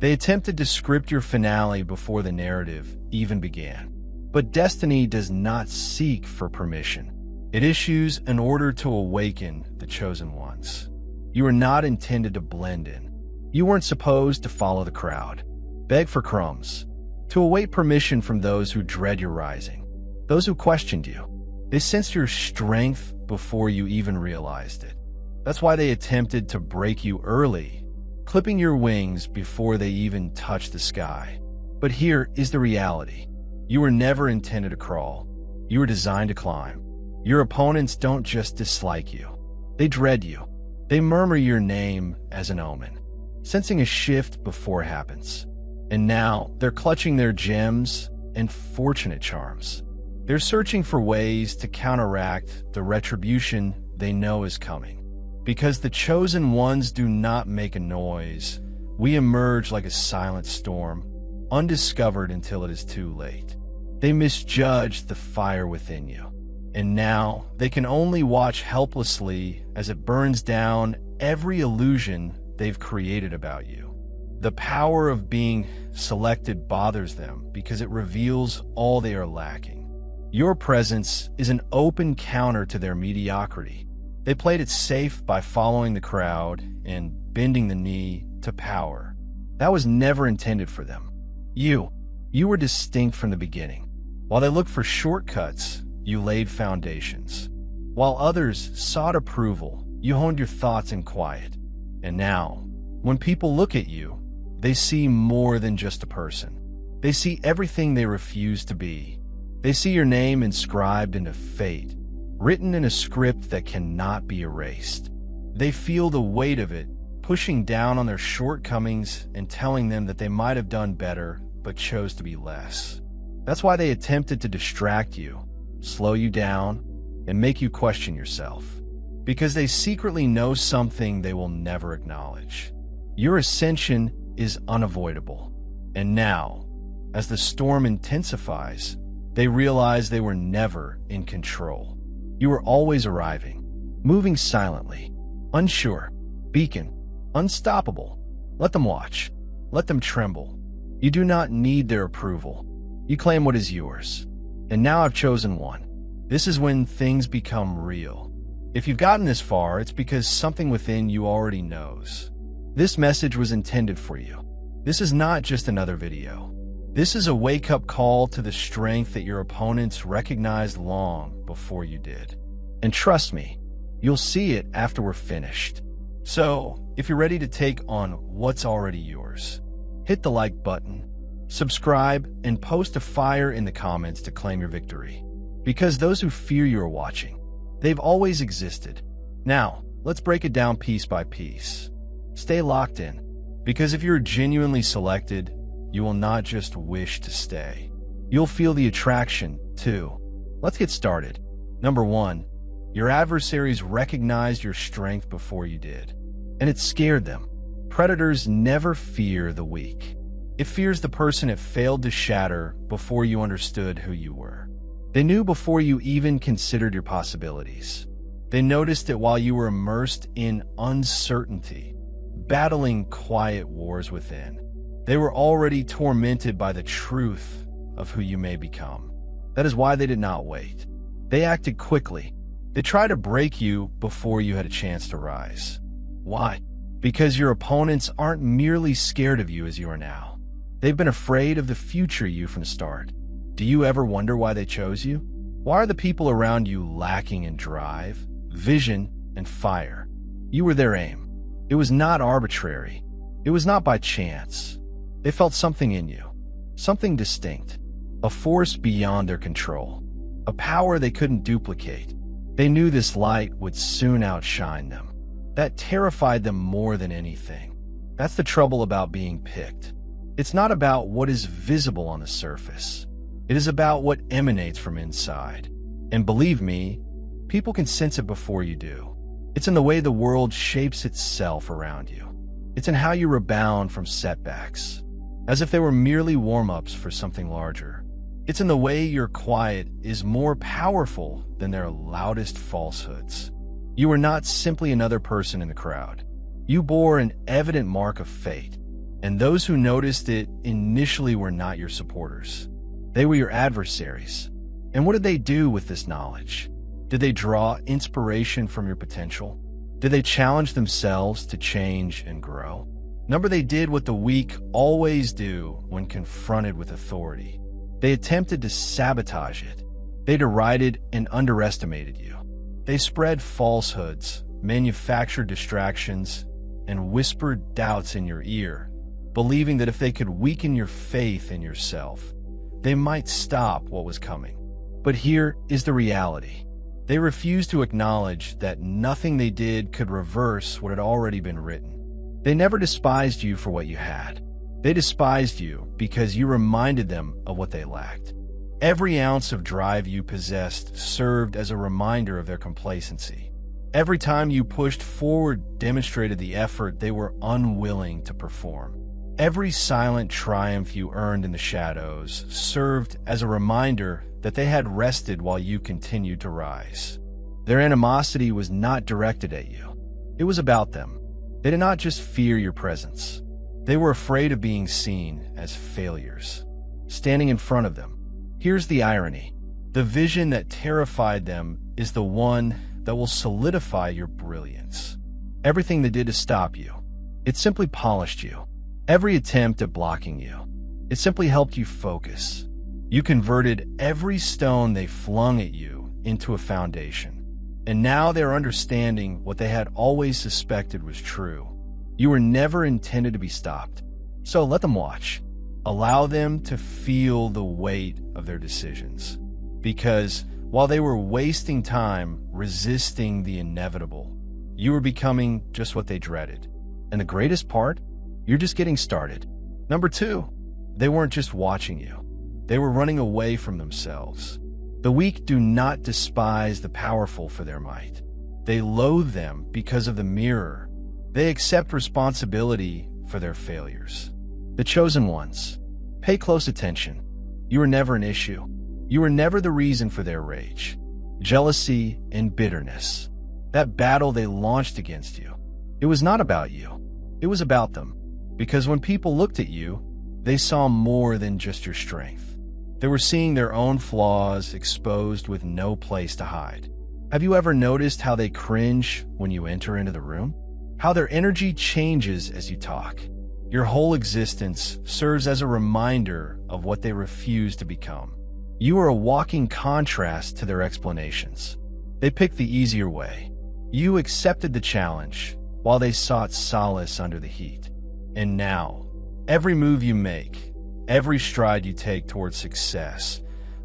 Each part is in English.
They attempted to script your finale before the narrative even began. But destiny does not seek for permission. It issues an order to awaken the chosen ones. You are not intended to blend in. You weren't supposed to follow the crowd, beg for crumbs, to await permission from those who dread your rising, those who questioned you. They sensed your strength before you even realized it. That's why they attempted to break you early, clipping your wings before they even touched the sky. But here is the reality. You were never intended to crawl. You were designed to climb. Your opponents don't just dislike you. They dread you. They murmur your name as an omen, sensing a shift before it happens. And now they're clutching their gems and fortunate charms. They're searching for ways to counteract the retribution they know is coming. Because the chosen ones do not make a noise, we emerge like a silent storm, undiscovered until it is too late. They misjudged the fire within you, and now they can only watch helplessly as it burns down every illusion they've created about you. The power of being selected bothers them because it reveals all they are lacking. Your presence is an open counter to their mediocrity. They played it safe by following the crowd and bending the knee to power. That was never intended for them. You were distinct from the beginning. While they looked for shortcuts, you laid foundations. While others sought approval, you honed your thoughts in quiet. And now, when people look at you, they see more than just a person. They see everything they refuse to be. They see your name inscribed into fate, written in a script that cannot be erased. They feel the weight of it, pushing down on their shortcomings and telling them that they might have done better, but chose to be less. That's why they attempted to distract you, slow you down, and make you question yourself. Because they secretly know something they will never acknowledge. Your ascension is unavoidable. And now, as the storm intensifies, they realize they were never in control. You were always arriving, moving silently, unsure, beacon, unstoppable. Let them watch. Let them tremble. You do not need their approval. You claim what is yours. And now I've chosen one. This is when things become real. If you've gotten this far, it's because something within you already knows. This message was intended for you. This is not just another video. This is a wake-up call to the strength that your opponents recognized long before you did. And trust me, you'll see it after we're finished. So, if you're ready to take on what's already yours, hit the like button, subscribe, and post a fire in the comments to claim your victory. Because those who fear you are watching, they've always existed. Now, let's break it down piece by piece. Stay locked in, because if you're genuinely selected, you will not just wish to stay. You'll feel the attraction, too. Let's get started. Number 1, your adversaries recognized your strength before you did, and it scared them. Predators never fear the weak. It fears the person it failed to shatter before you understood who you were. They knew before you even considered your possibilities. They noticed that while you were immersed in uncertainty, battling quiet wars within, they were already tormented by the truth of who you may become. That is why they did not wait. They acted quickly. They tried to break you before you had a chance to rise. Why? Because your opponents aren't merely scared of you as you are now. They've been afraid of the future you from the start. Do you ever wonder why they chose you? Why are the people around you lacking in drive, vision, and fire? You were their aim. It was not arbitrary. It was not by chance. They felt something in you, something distinct, a force beyond their control, a power they couldn't duplicate. They knew this light would soon outshine them. That terrified them more than anything. That's the trouble about being picked. It's not about what is visible on the surface. It is about what emanates from inside. And believe me, people can sense it before you do. It's in the way the world shapes itself around you. It's in how you rebound from setbacks, as if they were merely warm-ups for something larger. It's in the way your quiet is more powerful than their loudest falsehoods. You were not simply another person in the crowd. You bore an evident mark of fate, And those who noticed it initially were not your supporters. They were your adversaries. And what did they do with this knowledge? Did they draw inspiration from your potential? Did they challenge themselves to change and grow? Number, they did what the weak always do when confronted with authority. They attempted to sabotage it. They derided and underestimated you. They spread falsehoods, manufactured distractions, and whispered doubts in your ear, believing that if they could weaken your faith in yourself, they might stop what was coming. But here is the reality. They refused to acknowledge that nothing they did could reverse what had already been written. They never despised you for what you had. They despised you because you reminded them of what they lacked. Every ounce of drive you possessed served as a reminder of their complacency. Every time you pushed forward demonstrated the effort they were unwilling to perform. Every silent triumph you earned in the shadows served as a reminder that they had rested while you continued to rise. Their animosity was not directed at you. It was about them. They did not just fear your presence. They were afraid of being seen as failures. Standing in front of them. Here's the irony. The vision that terrified them is the one that will solidify your brilliance. Everything they did to stop you, it simply polished you. Every attempt at blocking you, it simply helped you focus. You converted every stone they flung at you into a foundation. And now they're understanding what they had always suspected was true. You were never intended to be stopped. So let them watch. Allow them to feel the weight of their decisions. Because while they were wasting time resisting the inevitable, you were becoming just what they dreaded. And the greatest part? You're just getting started. Number 2, they weren't just watching you. They were running away from themselves. The weak do not despise the powerful for their might. They loathe them because of the mirror. They accept responsibility for their failures. The chosen ones. Pay close attention. You were never an issue. You were never the reason for their rage, jealousy, and bitterness. That battle they launched against you, it was not about you. It was about them. Because when people looked at you, they saw more than just your strength. They were seeing their own flaws exposed with no place to hide. Have you ever noticed how they cringe when you enter into the room? How their energy changes as you talk? Your whole existence serves as a reminder of what they refuse to become. You are a walking contrast to their explanations. They picked the easier way. You accepted the challenge while they sought solace under the heat. And now, every move you make, every stride you take towards success,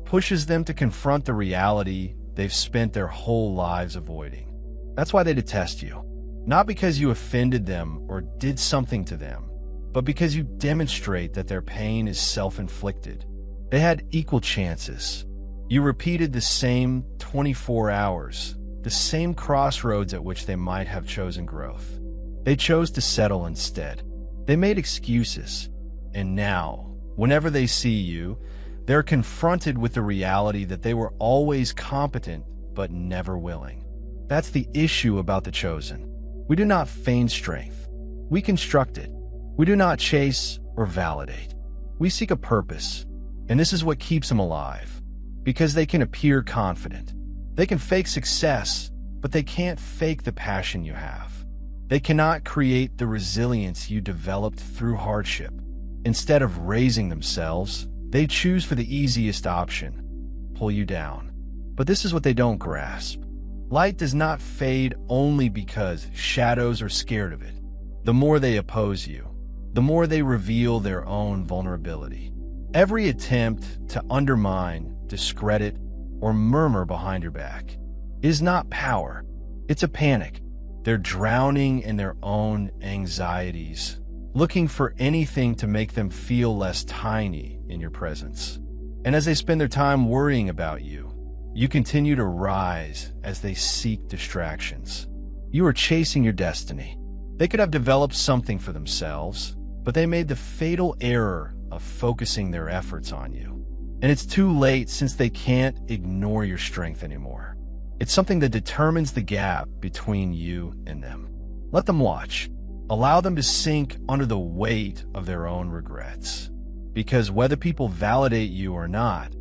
pushes them to confront the reality they've spent their whole lives avoiding. That's why they detest you. Not because you offended them or did something to them, but because you demonstrate that their pain is self-inflicted. They had equal chances. You repeated the same 24 hours, the same crossroads at which they might have chosen growth. They chose to settle instead. They made excuses. And now, whenever they see you, they're confronted with the reality that they were always competent but never willing. That's the issue about the chosen. We do not feign strength. We construct it. We do not chase or validate. We seek a purpose. And this is what keeps them alive. Because they can appear confident. They can fake success, but they can't fake the passion you have. They cannot create the resilience you developed through hardship. Instead of raising themselves, they choose for the easiest option, pull you down. But this is what they don't grasp. Light does not fade only because shadows are scared of it. The more they oppose you, the more they reveal their own vulnerability. Every attempt to undermine, discredit, or murmur behind your back is not power. It's a panic. They're drowning in their own anxieties, looking for anything to make them feel less tiny in your presence. And as they spend their time worrying about you, you continue to rise as they seek distractions. You are chasing your destiny. They could have developed something for themselves, but they made the fatal error of focusing their efforts on you. And it's too late since they can't ignore your strength anymore. It's something that determines the gap between you and them. Let them watch. Allow them to sink under the weight of their own regrets. Because whether people validate you or not,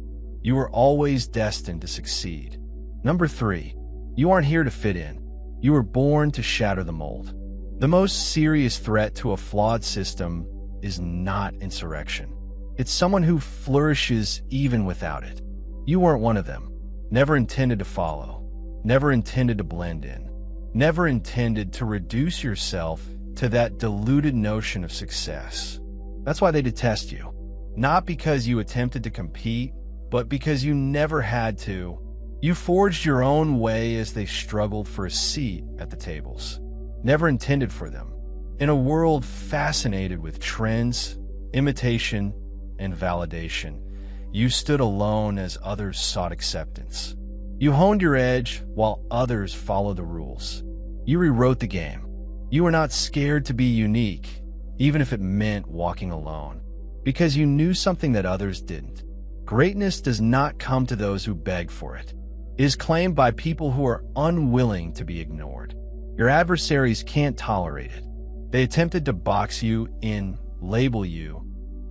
you are always destined to succeed. Number 3, you aren't here to fit in. You were born to shatter the mold. The most serious threat to a flawed system is not insurrection. It's someone who flourishes even without it. You weren't one of them. Never intended to follow. Never intended to blend in. Never intended to reduce yourself to that diluted notion of success. That's why they detest you. Not because you attempted to compete, but because you never had to. You forged your own way as they struggled for a seat at the tables. Never intended for them. In a world fascinated with trends, imitation, and validation, you stood alone as others sought acceptance. You honed your edge while others followed the rules. You rewrote the game. You were not scared to be unique, even if it meant walking alone, because you knew something that others didn't. Greatness does not come to those who beg for it. It is claimed by people who are unwilling to be ignored. Your adversaries can't tolerate it. They attempted to box you in, label you,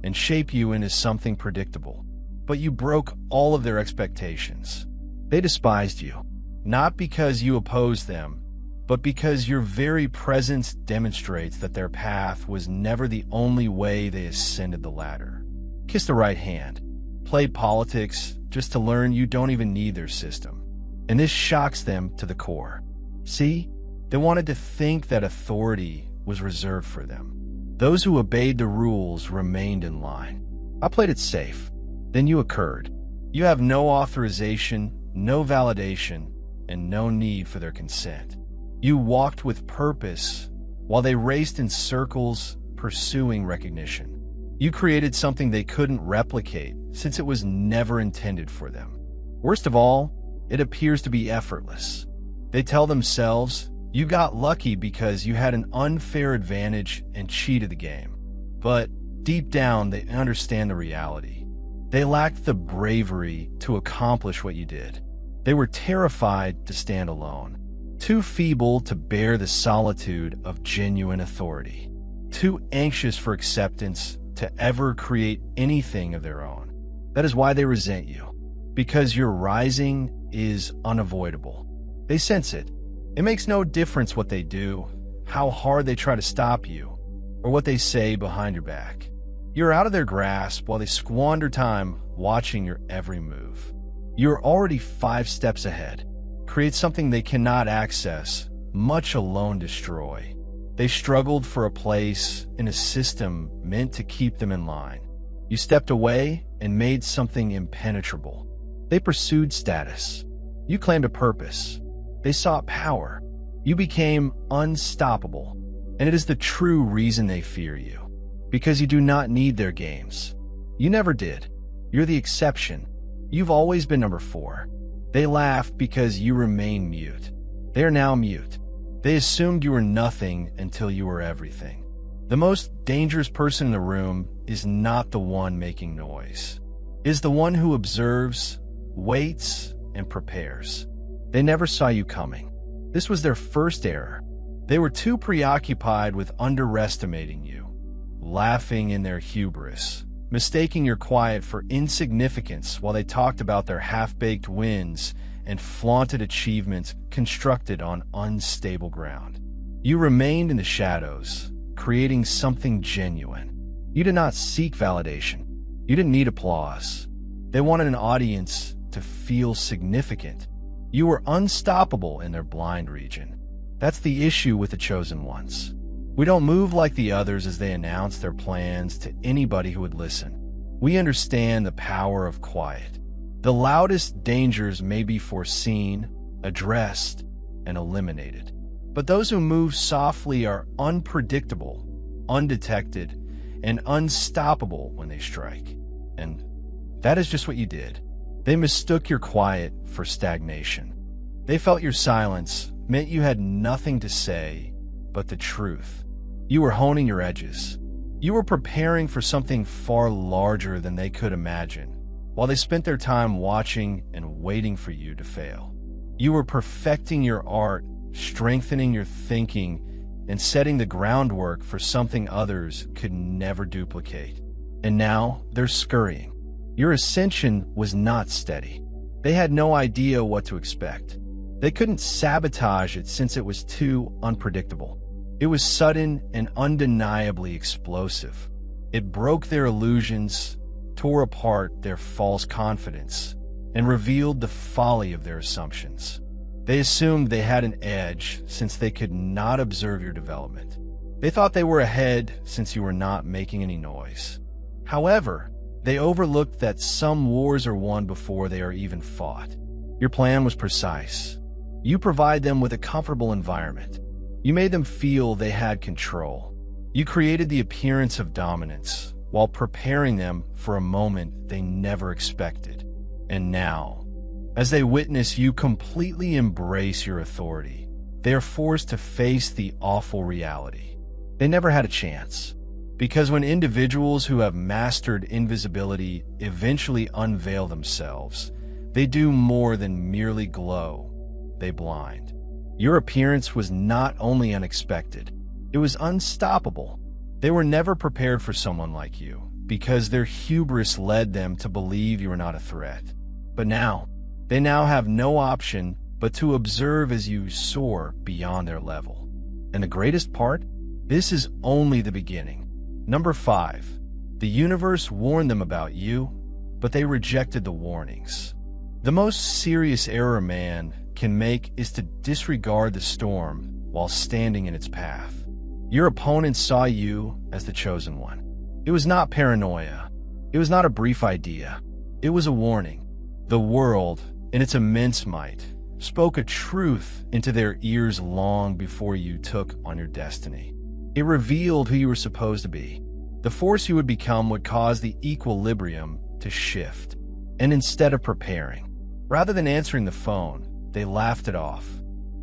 and shape you into something predictable. But you broke all of their expectations. They despised you, not because you opposed them, but because your very presence demonstrates that their path was never the only way they ascended the ladder. Kiss the right hand. Play politics just to learn you don't even need their system. And this shocks them to the core. See, they wanted to think that authority was reserved for them. Those who obeyed the rules remained in line. I played it safe. Then you occurred. You have no authorization, no validation, and no need for their consent. You walked with purpose while they raced in circles pursuing recognition. You created something they couldn't replicate since it was never intended for them. Worst of all, it appears to be effortless. They tell themselves, you got lucky because you had an unfair advantage and cheated the game. But deep down, they understand the reality. They lacked the bravery to accomplish what you did. They were terrified to stand alone, too feeble to bear the solitude of genuine authority, too anxious for acceptance to ever create anything of their own. That is why they resent you, because your rising is unavoidable. They sense it. It makes no difference what they do, how hard they try to stop you, or what they say behind your back. You're out of their grasp while they squander time watching your every move. You're already 5 steps ahead. Create something they cannot access, much alone destroy. They struggled for a place in a system meant to keep them in line. You stepped away and made something impenetrable. They pursued status. You claimed a purpose. They sought power. You became unstoppable. And it is the true reason they fear you. Because you do not need their games. You never did. You're the exception. You've always been number 4. They laughed because you remain mute. They are now mute. They assumed you were nothing until you were everything. The most dangerous person in the room is not the one making noise. It is the one who observes, waits, and prepares. They never saw you coming. This was their first error. They were too preoccupied with underestimating you, laughing in their hubris, mistaking your quiet for insignificance while they talked about their half-baked wins and flaunted achievements constructed on unstable ground. You remained in the shadows, creating something genuine. You did not seek validation. You didn't need applause. They wanted an audience to feel significant. You were unstoppable in their blind region. That's the issue with the chosen ones. We don't move like the others as they announce their plans to anybody who would listen. We understand the power of quiet. The loudest dangers may be foreseen, addressed, and eliminated. But those who move softly are unpredictable, undetected, and unstoppable when they strike. And that is just what you did. They mistook your quiet for stagnation. They felt your silence meant you had nothing to say but the truth. You were honing your edges. You were preparing for something far larger than they could imagine, while they spent their time watching and waiting for you to fail. You were perfecting your art, strengthening your thinking, and setting the groundwork for something others could never duplicate. And now they're scurrying. Your ascension was not steady. They had no idea what to expect. They couldn't sabotage it since it was too unpredictable. It was sudden and undeniably explosive. It broke their illusions, tore apart their false confidence, and revealed the folly of their assumptions. They assumed they had an edge since they could not observe your development. They thought they were ahead since you were not making any noise. However, they overlooked that some wars are won before they are even fought. Your plan was precise. You provide them with a comfortable environment. You made them feel they had control. You created the appearance of dominance while preparing them for a moment they never expected. And now, as they witness you completely embrace your authority, they are forced to face the awful reality. They never had a chance. Because when individuals who have mastered invisibility eventually unveil themselves, they do more than merely glow, they blind. Your appearance was not only unexpected, it was unstoppable. They were never prepared for someone like you, because their hubris led them to believe you were not a threat. But now, they now have no option but to observe as you soar beyond their level. And the greatest part? This is only the beginning. Number 5. The universe warned them about you, but they rejected the warnings. The most serious error man can make is to disregard the storm while standing in its path. Your opponent saw you as the chosen one. It was not paranoia. It was not a brief idea. It was a warning. The world, in its immense might, spoke a truth into their ears long before you took on your destiny. It revealed who you were supposed to be. The force you would become would cause the equilibrium to shift. And instead of preparing, rather than answering the phone, they laughed it off.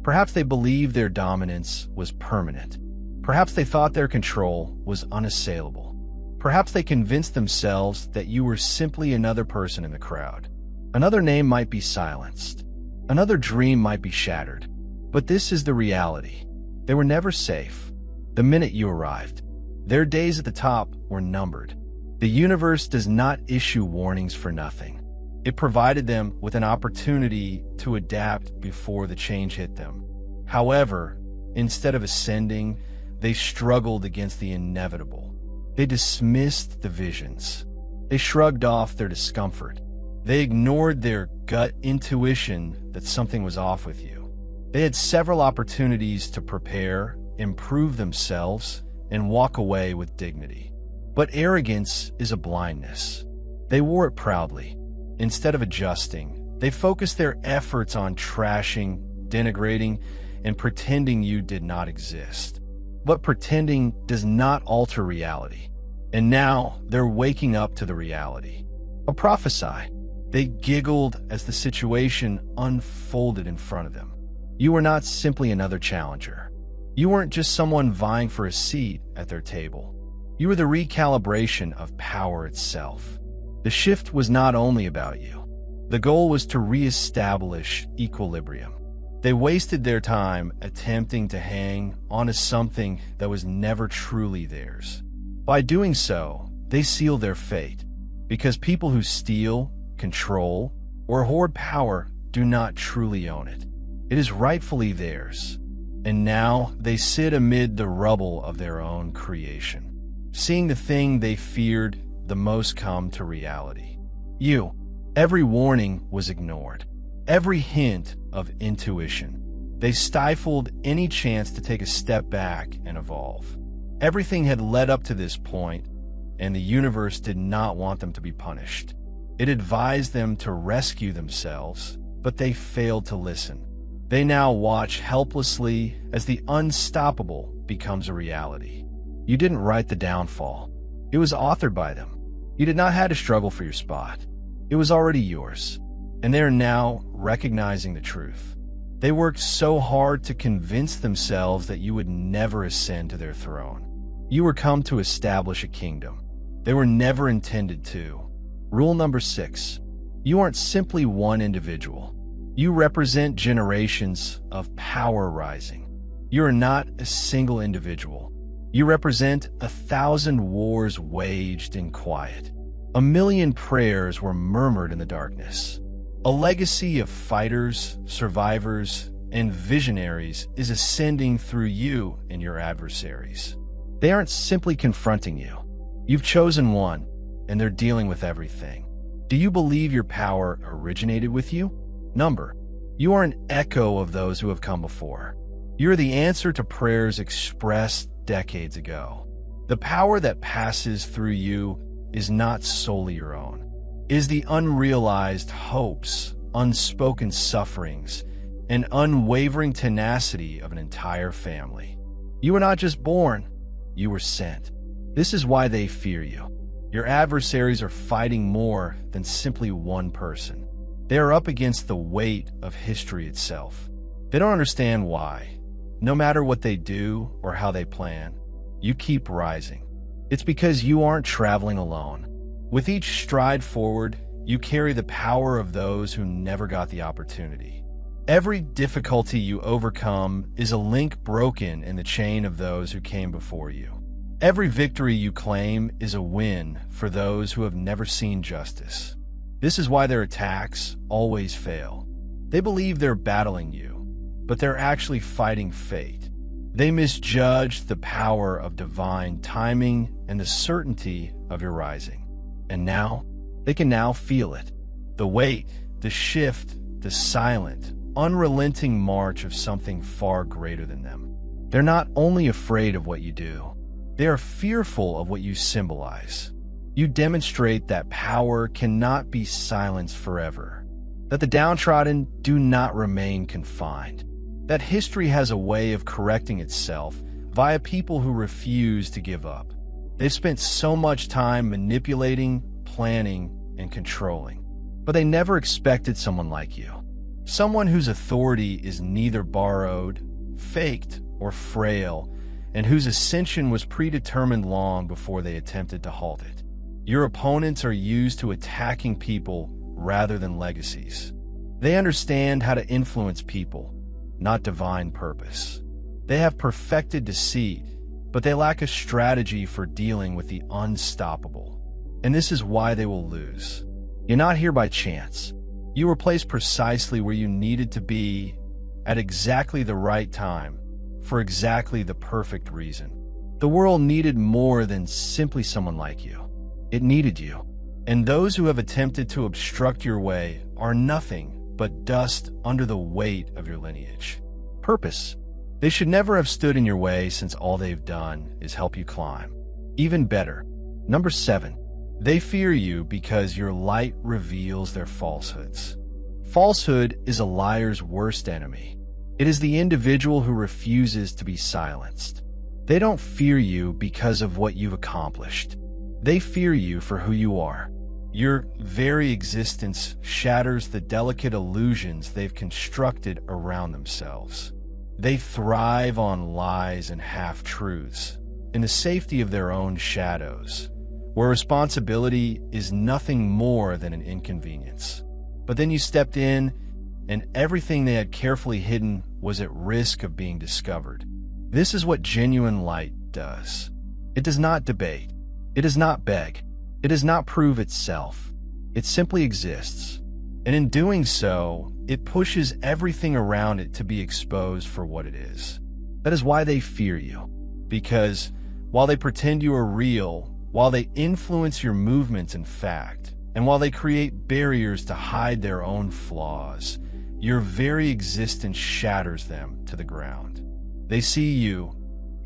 Perhaps they believed their dominance was permanent. Perhaps they thought their control was unassailable. Perhaps they convinced themselves that you were simply another person in the crowd. Another name might be silenced. Another dream might be shattered. But this is the reality. They were never safe. The minute you arrived, their days at the top were numbered. The universe does not issue warnings for nothing. It provided them with an opportunity to adapt before the change hit them. However, instead of ascending, they struggled against the inevitable. They dismissed the visions. They shrugged off their discomfort. They ignored their gut intuition that something was off with you. They had several opportunities to prepare, improve themselves, and walk away with dignity. But arrogance is a blindness. They wore it proudly. Instead of adjusting, they focused their efforts on trashing, denigrating, and pretending you did not exist. But pretending does not alter reality. And now they're waking up to the reality. I'll prophesy. They giggled as the situation unfolded in front of them. You were not simply another challenger. You weren't just someone vying for a seat at their table. You were the recalibration of power itself. The shift was not only about you. The goal was to reestablish equilibrium. They wasted their time attempting to hang onto something that was never truly theirs. By doing so, they sealed their fate, because people who steal, control, or hoard power do not truly own it. It is rightfully theirs. And now they sit amid the rubble of their own creation, seeing the thing they feared the most come to reality. You. Every warning was ignored. Every hint of intuition. They stifled any chance to take a step back and evolve. Everything had led up to this point, and the universe did not want them to be punished. It advised them to rescue themselves, but they failed to listen. They now watch helplessly as the unstoppable becomes a reality. You didn't write the downfall. It was authored by them. You did not have to struggle for your spot. It was already yours. And they are now recognizing the truth. They worked so hard to convince themselves that you would never ascend to their throne. You were come to establish a kingdom. They were never intended to. Rule number 6. You aren't simply one individual. You represent generations of power rising. You are not a single individual. You represent 1,000 wars waged in quiet. 1,000,000 prayers were murmured in the darkness. A legacy of fighters, survivors, and visionaries is ascending through you and your adversaries. They aren't simply confronting you. You've chosen one, and they're dealing with everything. Do you believe your power originated with you? Number, you are an echo of those who have come before. You're the answer to prayers expressed decades ago. The power that passes through you is not solely your own. It is the unrealized hopes, unspoken sufferings, and unwavering tenacity of an entire family. You were not just born, you were sent. This is why they fear you. Your adversaries are fighting more than simply one person. They are up against the weight of history itself. They don't understand why. No matter what they do or how they plan, you keep rising. It's because you aren't traveling alone. With each stride forward, you carry the power of those who never got the opportunity. Every difficulty you overcome is a link broken in the chain of those who came before you. Every victory you claim is a win for those who have never seen justice. This is why their attacks always fail. They believe they're battling you, but they're actually fighting fate. They misjudged the power of divine timing and the certainty of your rising. And now, they can now feel it. The weight, the shift, the silent, unrelenting march of something far greater than them. They're not only afraid of what you do, they are fearful of what you symbolize. You demonstrate that power cannot be silenced forever, that the downtrodden do not remain confined, that history has a way of correcting itself via people who refuse to give up. They've spent so much time manipulating, planning, and controlling, but they never expected someone like you. Someone whose authority is neither borrowed, faked, or frail, and whose ascension was predetermined long before they attempted to halt it. Your opponents are used to attacking people rather than legacies. They understand how to influence people, not divine purpose. They have perfected deceit, but they lack a strategy for dealing with the unstoppable. And this is why they will lose. You're not here by chance. You were placed precisely where you needed to be at exactly the right time for exactly the perfect reason. The world needed more than simply someone like you. It needed you. And those who have attempted to obstruct your way are nothing but dust under the weight of your lineage. Purpose. They should never have stood in your way, since all they've done is help you climb. Even better. Number 7. They fear you because your light reveals their falsehoods. Falsehood is a liar's worst enemy. It is the individual who refuses to be silenced. They don't fear you because of what you've accomplished. They fear you for who you are. Your very existence shatters the delicate illusions they've constructed around themselves. They thrive on lies and half-truths, in the safety of their own shadows, where responsibility is nothing more than an inconvenience. But then you stepped in, and everything they had carefully hidden was at risk of being discovered. This is what genuine light does. It does not debate. It does not beg. It does not prove itself. It simply exists. And in doing so, it pushes everything around it to be exposed for what it is. That is why they fear you. Because while they pretend you are real, while they influence your movements in fact, and while they create barriers to hide their own flaws, your very existence shatters them to the ground. They see you,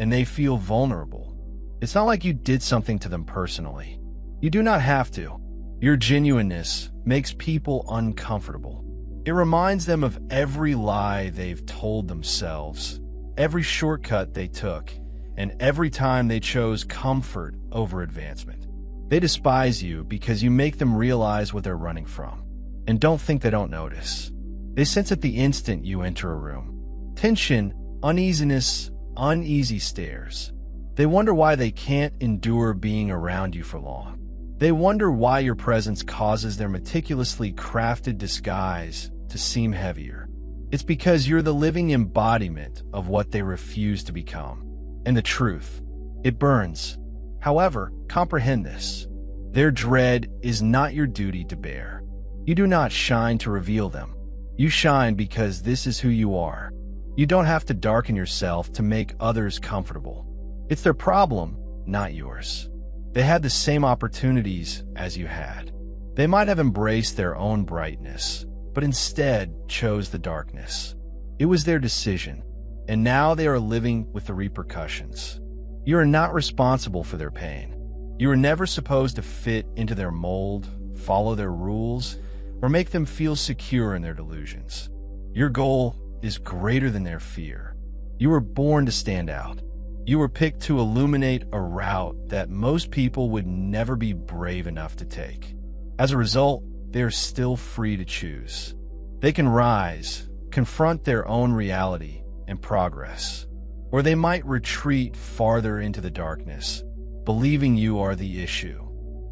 and they feel vulnerable. It's not like you did something to them personally. You do not have to. Your genuineness makes people uncomfortable. It reminds them of every lie they've told themselves, every shortcut they took, and every time they chose comfort over advancement. They despise you because you make them realize what they're running from. And don't think they don't notice. They sense it the instant you enter a room. Tension, uneasiness, uneasy stares. They wonder why they can't endure being around you for long. They wonder why your presence causes their meticulously crafted disguise to seem heavier. It's because you're the living embodiment of what they refuse to become. And the truth, it burns. However, comprehend this. Their dread is not your duty to bear. You do not shine to reveal them. You shine because this is who you are. You don't have to darken yourself to make others comfortable. It's their problem, not yours. They had the same opportunities as you had. They might have embraced their own brightness, but instead chose the darkness. It was their decision, and now they are living with the repercussions. You are not responsible for their pain. You were never supposed to fit into their mold, follow their rules, or make them feel secure in their delusions. Your goal is greater than their fear. You were born to stand out. You were picked to illuminate a route that most people would never be brave enough to take. As a result, they are still free to choose. They can rise, confront their own reality, and progress. Or they might retreat farther into the darkness, believing you are the issue.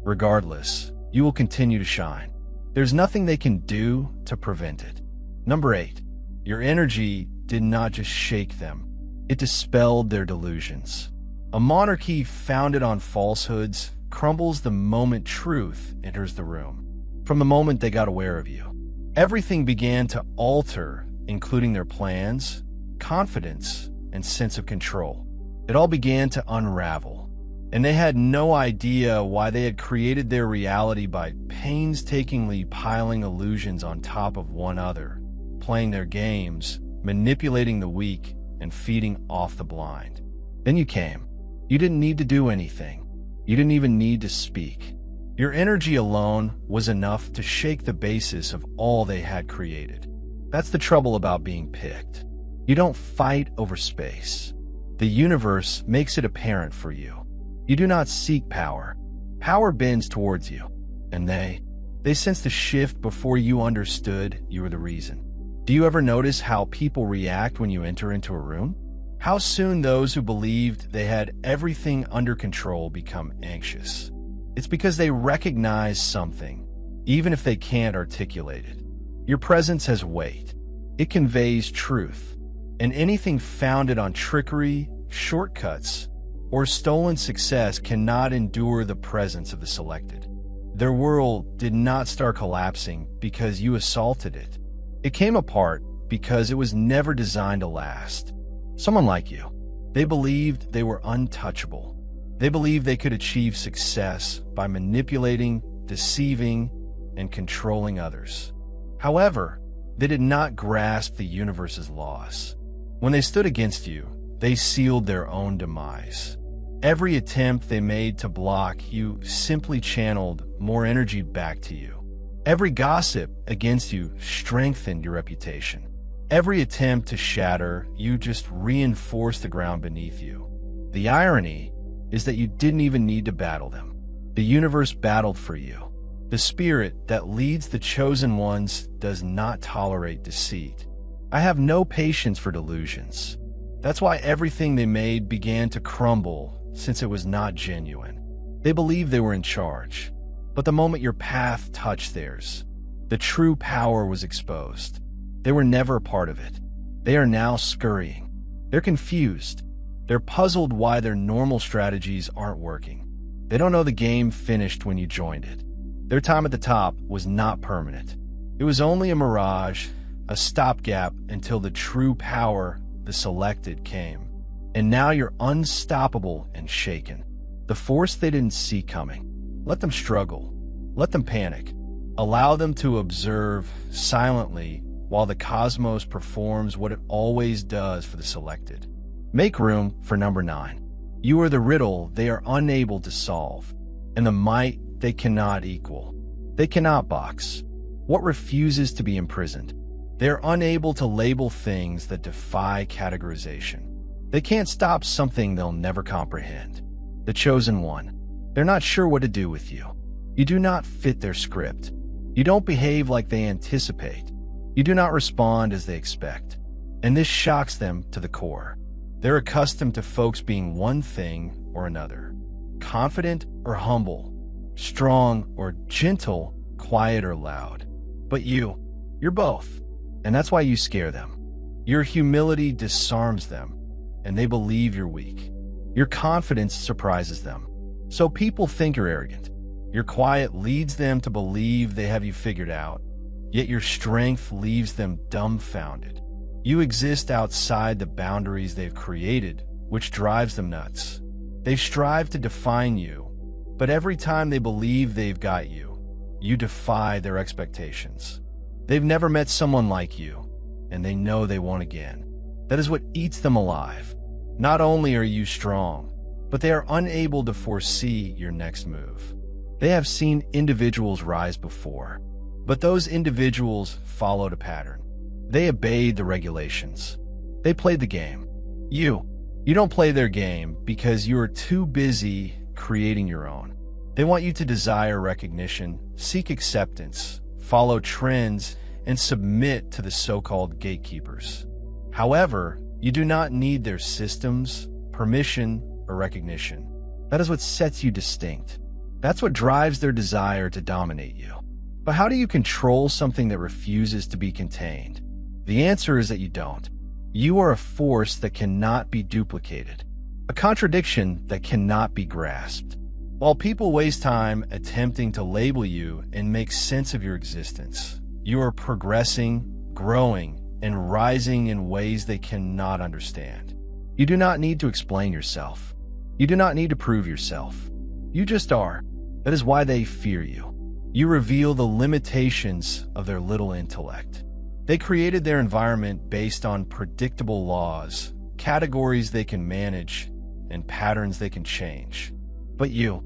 Regardless, you will continue to shine. There's nothing they can do to prevent it. Number 8, your energy did not just shake them. It dispelled their delusions. A monarchy founded on falsehoods crumbles the moment truth enters the room. From the moment they got aware of you, everything began to alter, including their plans, confidence, and sense of control. It all began to unravel, and they had no idea why they had created their reality by painstakingly piling illusions on top of one another, playing their games, manipulating the weak, and feeding off the blind. Then you came. You didn't need to do anything. You didn't even need to speak. Your energy alone was enough to shake the basis of all they had created. That's the trouble about being picked. You don't fight over space. The universe makes it apparent for you. You do not seek power. Power bends towards you, and they sense the shift before you understood you were the reason. Do you ever notice how people react when you enter into a room? How soon those who believed they had everything under control become anxious. It's because they recognize something, even if they can't articulate it. Your presence has weight. It conveys truth, and anything founded on trickery, shortcuts, or stolen success cannot endure the presence of the selected. Their world did not start collapsing because you assaulted it. It came apart because it was never designed to last. Someone like you. They believed they were untouchable. They believed they could achieve success by manipulating, deceiving, and controlling others. However, they did not grasp the universe's laws. When they stood against you, they sealed their own demise. Every attempt they made to block you simply channeled more energy back to you. Every gossip against you strengthened your reputation. Every attempt to shatter you just reinforced the ground beneath you. The irony is that you didn't even need to battle them. The universe battled for you. The spirit that leads the chosen ones does not tolerate deceit. I have no patience for delusions. That's why everything they made began to crumble, since it was not genuine. They believed they were in charge. But the moment your path touched theirs, the true power was exposed. They were never a part of it. They are now scurrying. They're confused. They're puzzled why their normal strategies aren't working. They don't know the game finished when you joined it. Their time at the top was not permanent. It was only a mirage, a stopgap until the true power, the selected, came. And now you're unstoppable and shaken. The force they didn't see coming. Let them struggle. Let them panic. Allow them to observe silently while the cosmos performs what it always does for the selected. Make room for number 9. You are the riddle they are unable to solve, and the might they cannot equal. They cannot box what refuses to be imprisoned. They are unable to label things that defy categorization. They can't stop something they'll never comprehend. The chosen one. They're not sure what to do with you. You do not fit their script. You don't behave like they anticipate. You do not respond as they expect. And this shocks them to the core. They're accustomed to folks being one thing or another. Confident or humble. Strong or gentle, quiet or loud. But you're both. and that's why you scare them. Your humility disarms them, and they believe you're weak. Your confidence surprises them, so people think you're arrogant. Your quiet leads them to believe they have you figured out, yet your strength leaves them dumbfounded. You exist outside the boundaries they've created, which drives them nuts. They strive to define you, but every time they believe they've got you, you defy their expectations. They've never met someone like you, and they know they won't again. That is what eats them alive. Not only are you strong, but they are unable to foresee your next move. They have seen individuals rise before, but those individuals followed a pattern. They obeyed the regulations. They played the game. You don't play their game because you are too busy creating your own. They want you to desire recognition, seek acceptance, follow trends, and submit to the so-called gatekeepers. However, you do not need their systems, permission, or recognition. That is what sets you distinct. That's what drives their desire to dominate you. But how do you control something that refuses to be contained? The answer is that you don't. You are a force that cannot be duplicated, a contradiction that cannot be grasped. While people waste time attempting to label you and make sense of your existence, you are progressing, growing, and rising in ways they cannot understand. You do not need to explain yourself. You do not need to prove yourself. You just are. That is why they fear you. You reveal the limitations of their little intellect. They created their environment based on predictable laws, categories they can manage, and patterns they can change. But you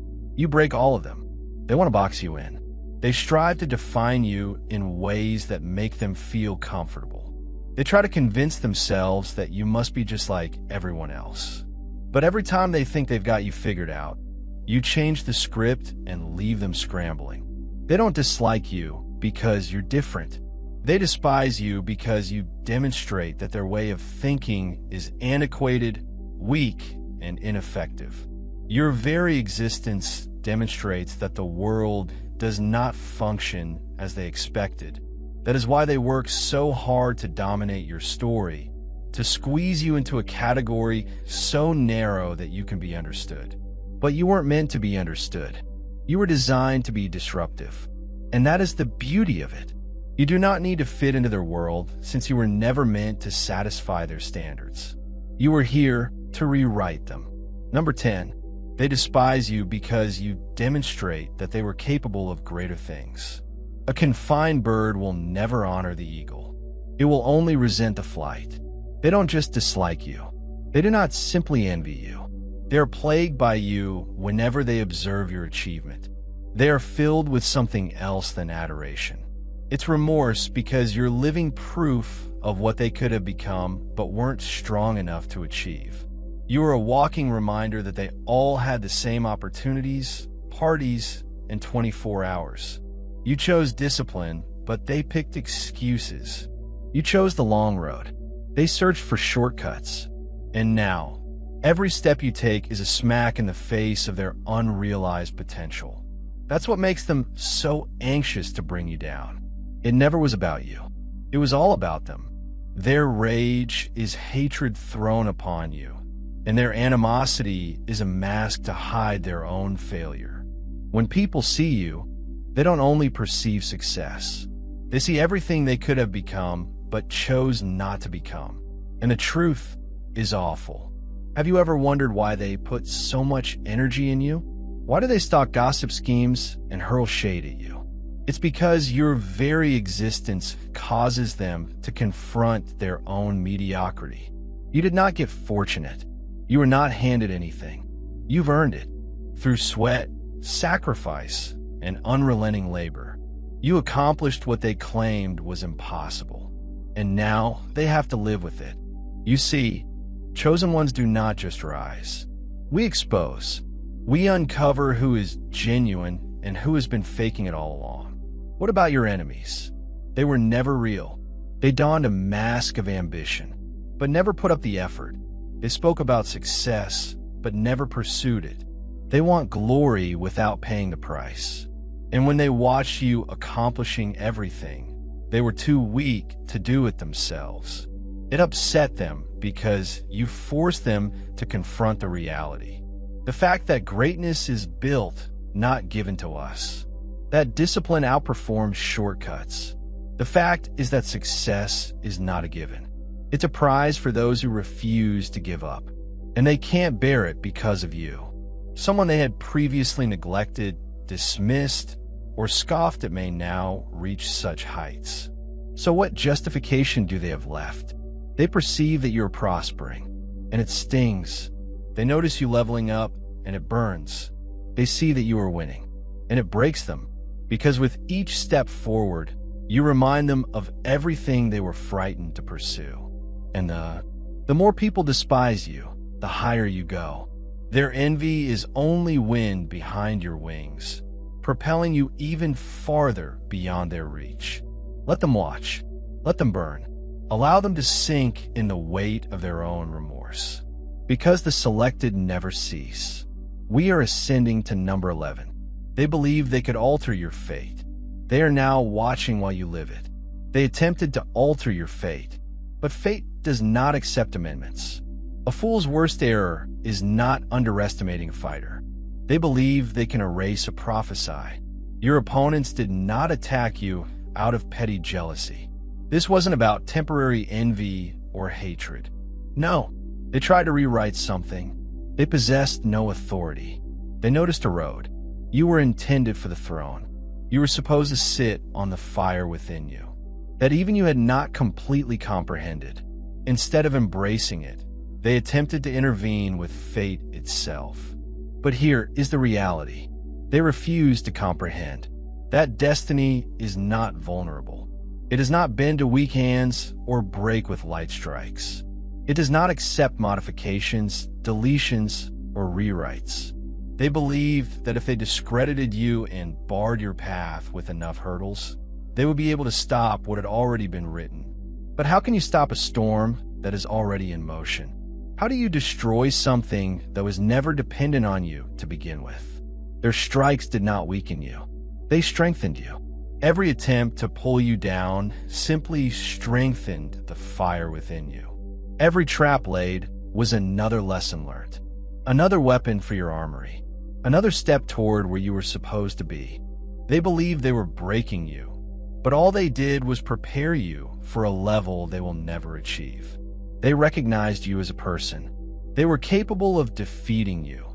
break all of them. They want to box you in. They strive to define you in ways that make them feel comfortable. They try to convince themselves that you must be just like everyone else. But every time they think they've got you figured out, you change the script and leave them scrambling. They don't dislike you because you're different. They despise you because you demonstrate that their way of thinking is antiquated, weak, and ineffective. Your very existence demonstrates that the world does not function as they expected. That is why they work so hard to dominate your story, to squeeze you into a category so narrow that you can be understood. But you weren't meant to be understood. You were designed to be disruptive. And that is the beauty of it. You do not need to fit into their world since you were never meant to satisfy their standards. You were here to rewrite them. Number 10, they despise you because you demonstrate that they were capable of greater things. A confined bird will never honor the eagle. It will only resent the flight. They don't just dislike you. They do not simply envy you. They are plagued by you whenever they observe your achievement. They are filled with something else than adoration. It's remorse because you're living proof of what they could have become but weren't strong enough to achieve. You are a walking reminder that they all had the same opportunities, parties, and 24 hours. You chose discipline, but they picked excuses. You chose the long road. They searched for shortcuts. And now, every step you take is a smack in the face of their unrealized potential. That's what makes them so anxious to bring you down. It never was about you. It was all about them. Their rage is hatred thrown upon you, and their animosity is a mask to hide their own failure. When people see you, they don't only perceive success. They see everything they could have become, but chose not to become. And the truth is awful. Have you ever wondered why they put so much energy in you? Why do they stalk gossip schemes and hurl shade at you? It's because your very existence causes them to confront their own mediocrity. You did not get fortunate. You were not handed anything. You've earned it through sweat, sacrifice, and unrelenting labor. You accomplished what they claimed was impossible, and now they have to live with it. You see, chosen ones do not just rise. We expose. We uncover who is genuine and who has been faking it all along. What about your enemies? They were never real. They donned a mask of ambition, but never put up the effort. They spoke about success, but never pursued it. They want glory without paying the price. And when they watch you accomplishing everything, They were too weak to do it themselves. It upset them because you forced them to confront the reality. The fact that greatness is built, not given to us. That discipline outperforms shortcuts. The fact is that success is not a given. It's a prize for those who refuse to give up, and they can't bear it because of you. Someone they had previously neglected, dismissed, or scoffed at may now reach such heights. So what justification do they have left? They perceive that you're prospering, and it stings. They notice you leveling up, and it burns. They see that you are winning, and it breaks them, because with each step forward, you remind them of everything they were frightened to pursue. And the more people despise you, the higher you go. Their envy is only wind behind your wings, propelling you even farther beyond their reach. Let them watch. Let them burn. Allow them to sink in the weight of their own remorse. Because the selected never cease. We are ascending to number 11. They believe they could alter your fate. They are now watching while you live it. They attempted to alter your fate, but fate does not accept amendments. A fool's worst error is not underestimating a fighter. They believe they can erase a prophecy. Your opponents did not attack you out of petty jealousy. This wasn't about temporary envy or hatred. No, they tried to rewrite something. They possessed no authority. They noticed a road. You were intended for the throne. You were supposed to sit on the fire within you, that even you had not completely comprehended. Instead of embracing it, they attempted to intervene with fate itself. But here is the reality. They refuse to comprehend. That destiny is not vulnerable. It does not bend to weak hands or break with light strikes. It does not accept modifications, deletions, or rewrites. They believed that if they discredited you and barred your path with enough hurdles, they would be able to stop what had already been written. But how can you stop a storm that is already in motion? How do you destroy something that was never dependent on you to begin with? Their strikes did not weaken you. They strengthened you. Every attempt to pull you down simply strengthened the fire within you. Every trap laid was another lesson learned, another weapon for your armory, another step toward where you were supposed to be. They believed they were breaking you, but all they did was prepare you for a level they will never achieve. They recognized you as a person. They were capable of defeating you,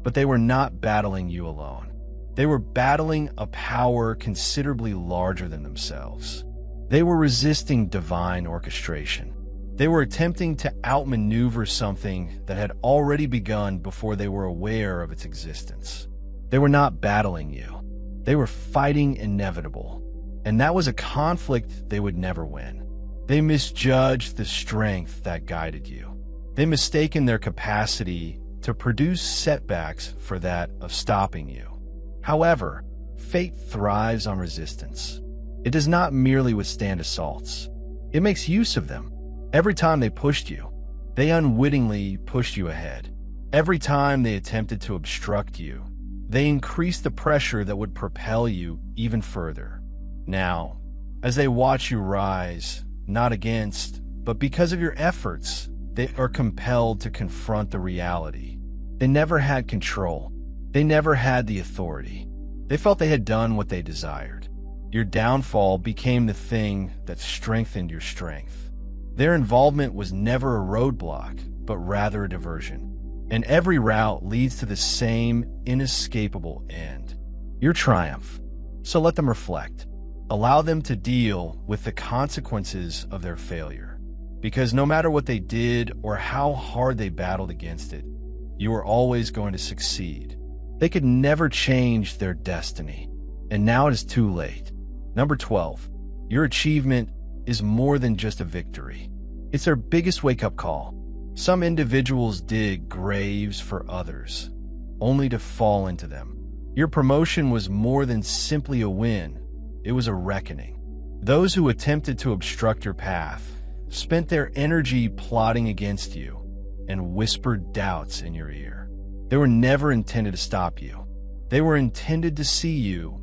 but they were not battling you alone. They were battling a power considerably larger than themselves. They were resisting divine orchestration. They were attempting to outmaneuver something that had already begun before they were aware of its existence. They were not battling you. They were fighting inevitable, and that was a conflict they would never win. They misjudged the strength that guided you. They mistaken their capacity to produce setbacks for that of stopping you. However, fate thrives on resistance. It does not merely withstand assaults. It makes use of them. Every time they pushed you, they unwittingly pushed you ahead. Every time they attempted to obstruct you, they increased the pressure that would propel you even further. Now, as they watch you rise, not against, but because of your efforts, they are compelled to confront the reality. They never had control. They never had the authority. They felt they had done what they desired. Your downfall became the thing that strengthened your strength. Their involvement was never a roadblock, but rather a diversion. And every route leads to the same inescapable end, your triumph. So let them reflect. Allow them to deal with the consequences of their failure. Because no matter what they did or how hard they battled against it, you are always going to succeed. They could never change their destiny, and now it is too late. Number 12, your achievement is more than just a victory. It's their biggest wake-up call. Some individuals dig graves for others, only to fall into them. Your promotion was more than simply a win. It was a reckoning. Those who attempted to obstruct your path spent their energy plotting against you and whispered doubts in your ear. They were never intended to stop you. They were intended to see you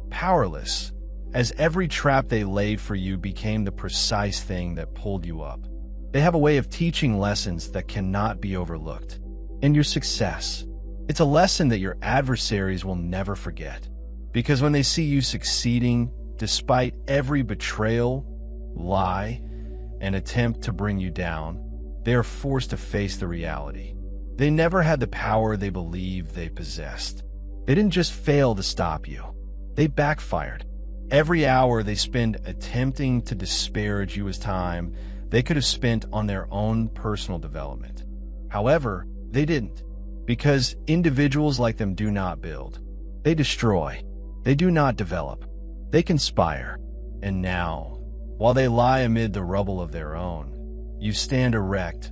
powerless as every trap they laid for you became the precise thing that pulled you up. They have a way of teaching lessons that cannot be overlooked. And your success, it's a lesson that your adversaries will never forget. Because when they see you succeeding, despite every betrayal, lie, and attempt to bring you down, they are forced to face the reality. They never had the power they believed they possessed. They didn't just fail to stop you. They backfired. Every hour they spend attempting to disparage you as time they could have spent on their own personal development. However, they didn't, because individuals like them do not build. They destroy. They do not develop. They conspire. And now, while they lie amid the rubble of their own, you stand erect,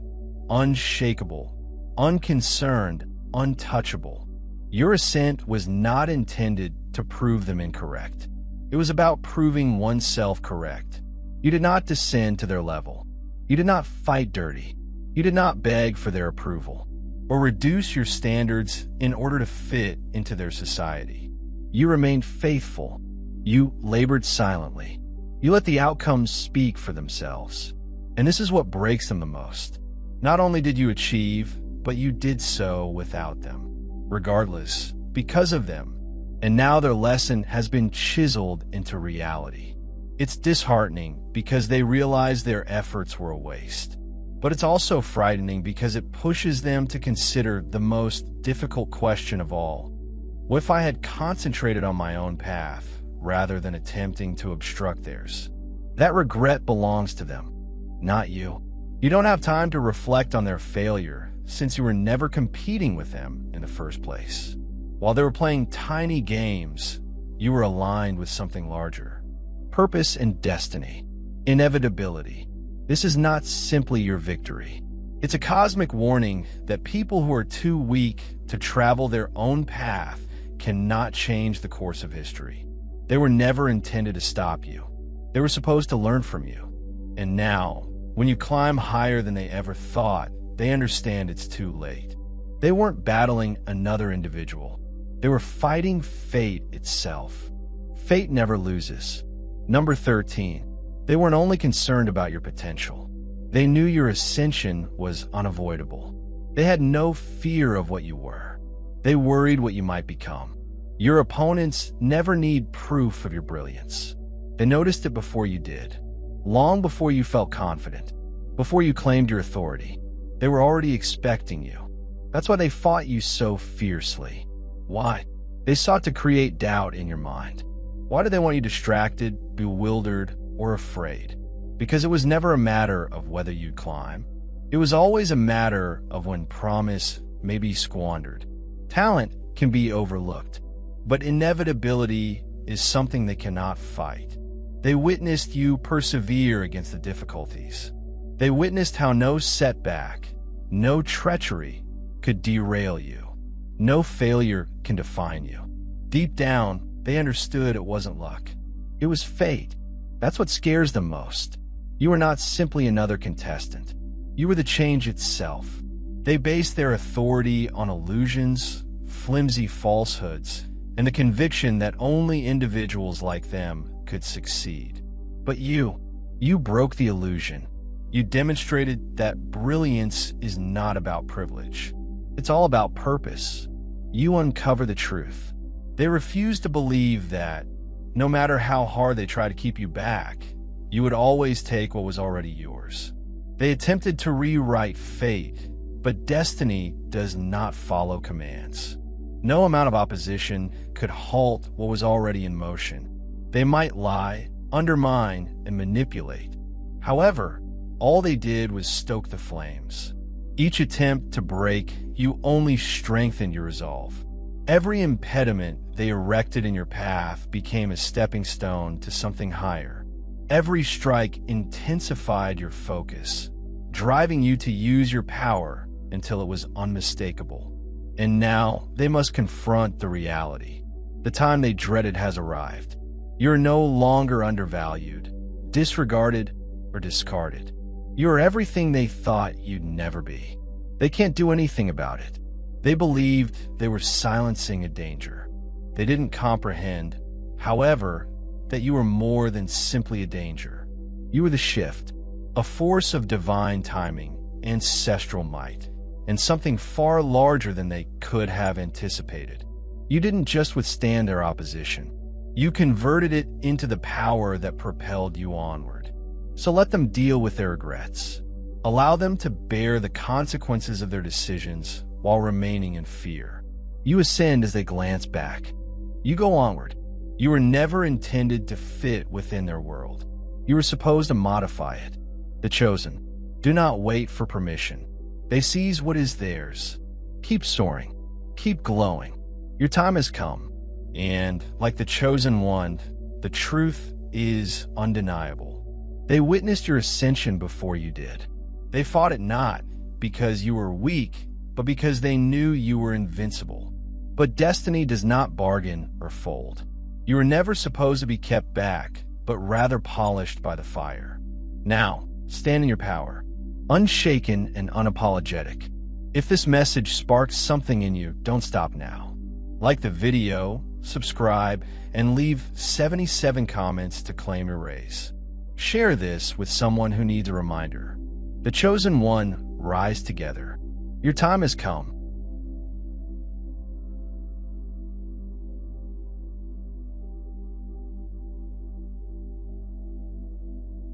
unshakable, unconcerned, untouchable. Your ascent was not intended to prove them incorrect. It was about proving oneself correct. You did not descend to their level. You did not fight dirty. You did not beg for their approval or reduce your standards in order to fit into their society. You remained faithful. You labored silently. You let the outcomes speak for themselves. And this is what breaks them the most. Not only did you achieve, but you did so without them. Regardless, because of them. And now their lesson has been chiseled into reality. It's disheartening because they realize their efforts were a waste. But it's also frightening because it pushes them to consider the most difficult question of all. What if I had concentrated on my own path rather than attempting to obstruct theirs? That regret belongs to them, not you. You don't have time to reflect on their failure since you were never competing with them in the first place. While they were playing tiny games, you were aligned with something larger. Purpose and destiny. Inevitability. This is not simply your victory. It's a cosmic warning that people who are too weak to travel their own path cannot change the course of history. They were never intended to stop you. They were supposed to learn from you. And now, when you climb higher than they ever thought, they understand it's too late. They weren't battling another individual. They were fighting fate itself. Fate never loses. Number 13. They weren't only concerned about your potential. They knew your ascension was unavoidable. They had no fear of what you were. They worried what you might become. Your opponents never need proof of your brilliance. They noticed it before you did. Long before you felt confident. Before you claimed your authority. They were already expecting you. That's why they fought you so fiercely. Why? They sought to create doubt in your mind. Why did they want you distracted, bewildered, or afraid? Because it was never a matter of whether you'd climb. It was always a matter of when promise may be squandered. Talent can be overlooked, but inevitability is something they cannot fight. They witnessed you persevere against the difficulties. They witnessed how no setback, no treachery could derail you. No failure can define you. Deep down, they understood it wasn't luck. It was fate. That's what scares them most. You were not simply another contestant. You were the change itself. They based their authority on illusions, flimsy falsehoods, and the conviction that only individuals like them could succeed. But you broke the illusion. You demonstrated that brilliance is not about privilege. It's all about purpose. You uncover the truth. They refused to believe that, no matter how hard they try to keep you back, you would always take what was already yours. They attempted to rewrite fate, but destiny does not follow commands. No amount of opposition could halt what was already in motion. They might lie, undermine, and manipulate. However, all they did was stoke the flames. Each attempt to break, you only strengthened your resolve. Every impediment they erected in your path became a stepping stone to something higher. Every strike intensified your focus, driving you to use your power until it was unmistakable. And now they must confront the reality. The time they dreaded has arrived. You're no longer undervalued, disregarded, or discarded. You are everything they thought you'd never be. They can't do anything about it. They believed they were silencing a danger. They didn't comprehend, however, that you were more than simply a danger. You were the shift, a force of divine timing, ancestral might, and something far larger than they could have anticipated. You didn't just withstand their opposition. You converted it into the power that propelled you onward. So let them deal with their regrets. Allow them to bear the consequences of their decisions while remaining in fear. You ascend as they glance back. You go onward. You were never intended to fit within their world. You were supposed to modify it. The chosen do not wait for permission. They seize what is theirs. Keep soaring. Keep glowing. Your time has come. And, like the chosen one, the truth is undeniable. They witnessed your ascension before you did. They fought it not because you were weak, but because they knew you were invincible. But destiny does not bargain or fold. You were never supposed to be kept back, but rather polished by the fire. Now, stand in your power, unshaken and unapologetic. If this message sparks something in you, don't stop now. Like the video, subscribe, and leave 77 comments to claim your raise. Share this with someone who needs a reminder. The chosen one, rise together. Your time has come.